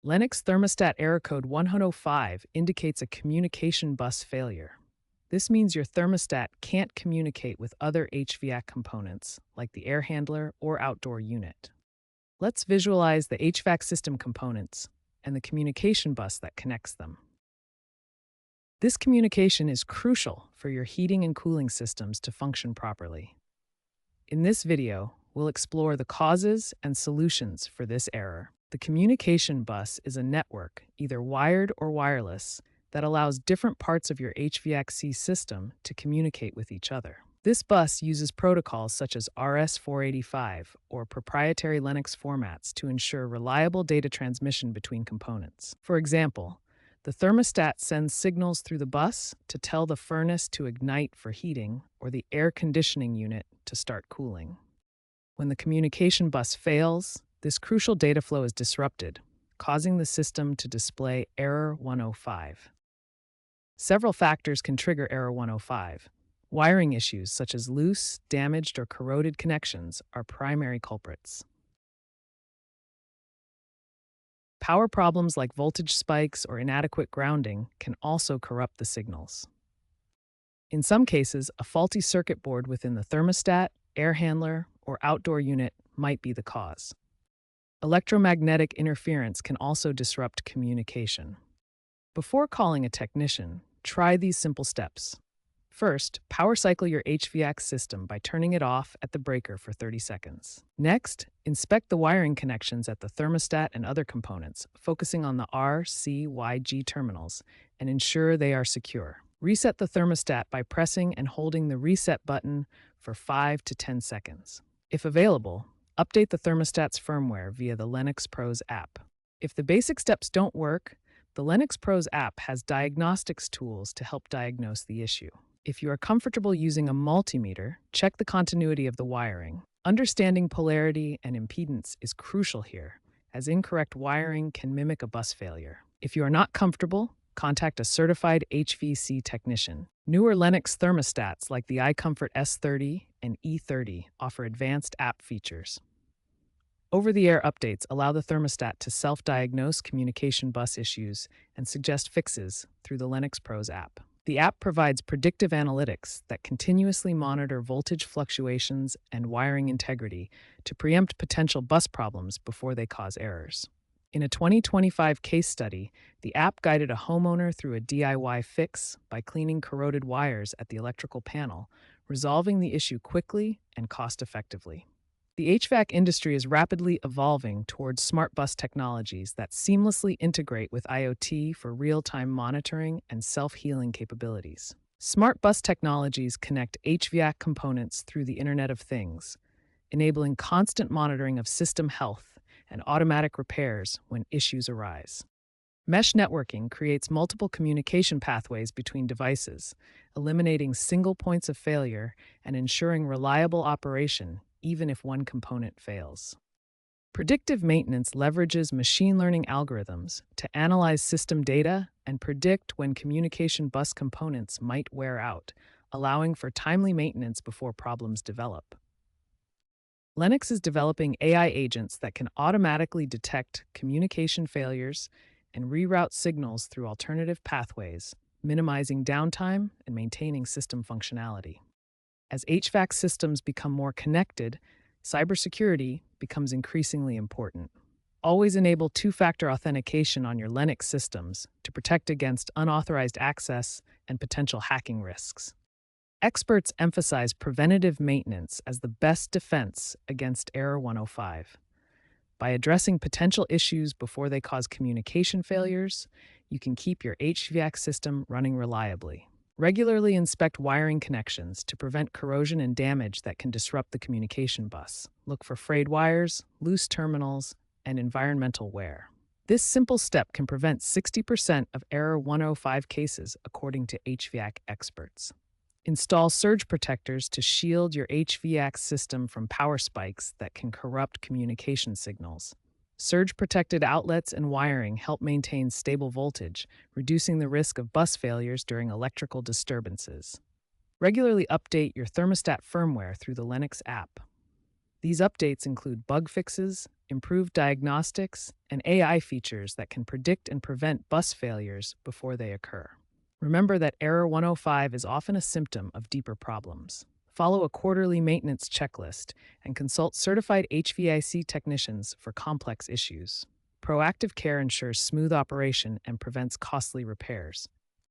Lennox Thermostat Error Code 105 indicates a communication bus failure. This means your thermostat can't communicate with other HVAC components, like the air handler or outdoor unit. Let's visualize the HVAC system components and the communication bus that connects them. This communication is crucial for your heating and cooling systems to function properly. In this video, we'll explore the causes and solutions for this error. The communication bus is a network, either wired or wireless, that allows different parts of your HVAC system to communicate with each other. This bus uses protocols such as RS-485 or proprietary Lennox formats to ensure reliable data transmission between components. For example, the thermostat sends signals through the bus to tell the furnace to ignite for heating or the air conditioning unit to start cooling. When the communication bus fails, this crucial data flow is disrupted, causing the system to display Error 105. Several factors can trigger Error 105. Wiring issues such as loose, damaged, or corroded connections are primary culprits. Power problems like voltage spikes or inadequate grounding can also corrupt the signals. In some cases, a faulty circuit board within the thermostat, air handler, or outdoor unit might be the cause. Electromagnetic interference can also disrupt communication. Before calling a technician, try these simple steps. First, power cycle your HVAC system by turning it off at the breaker for 30 seconds. Next, inspect the wiring connections at the thermostat and other components, focusing on the R, C, Y, G terminals, and ensure they are secure. Reset the thermostat by pressing and holding the reset button for 5 to 10 seconds. If available, update the thermostat's firmware via the Lennox Pros app. If the basic steps don't work, the Lennox Pros app has diagnostics tools to help diagnose the issue. If you are comfortable using a multimeter, check the continuity of the wiring. Understanding polarity and impedance is crucial here, as incorrect wiring can mimic a bus failure. If you are not comfortable, contact a certified HVAC technician. Newer Lennox thermostats like the iComfort S30 and E30 offer advanced app features. Over-the-air updates allow the thermostat to self-diagnose communication bus issues and suggest fixes through the Lennox Pros app. The app provides predictive analytics that continuously monitor voltage fluctuations and wiring integrity to preempt potential bus problems before they cause errors. In a 2025 case study, the app guided a homeowner through a DIY fix by cleaning corroded wires at the electrical panel, resolving the issue quickly and cost-effectively. The HVAC industry is rapidly evolving towards smart bus technologies that seamlessly integrate with IoT for real-time monitoring and self-healing capabilities. Smart bus technologies connect HVAC components through the Internet of Things, enabling constant monitoring of system health and automatic repairs when issues arise. Mesh networking creates multiple communication pathways between devices, eliminating single points of failure and ensuring reliable operation even if one component fails. Predictive maintenance leverages machine learning algorithms to analyze system data and predict when communication bus components might wear out, allowing for timely maintenance before problems develop. Lennox is developing AI agents that can automatically detect communication failures and reroute signals through alternative pathways, minimizing downtime and maintaining system functionality. As HVAC systems become more connected, cybersecurity becomes increasingly important. Always enable two-factor authentication on your Lennox systems to protect against unauthorized access and potential hacking risks. Experts emphasize preventative maintenance as the best defense against Error 105. By addressing potential issues before they cause communication failures, you can keep your HVAC system running reliably. Regularly inspect wiring connections to prevent corrosion and damage that can disrupt the communication bus. Look for frayed wires, loose terminals, and environmental wear. This simple step can prevent 60% of Error 105 cases, according to HVAC experts. Install surge protectors to shield your HVAC system from power spikes that can corrupt communication signals. Surge-protected outlets and wiring help maintain stable voltage, reducing the risk of bus failures during electrical disturbances. Regularly update your thermostat firmware through the Lennox app. These updates include bug fixes, improved diagnostics, and AI features that can predict and prevent bus failures before they occur. Remember that Error 105 is often a symptom of deeper problems. Follow a quarterly maintenance checklist and consult certified HVAC technicians for complex issues. Proactive care ensures smooth operation and prevents costly repairs.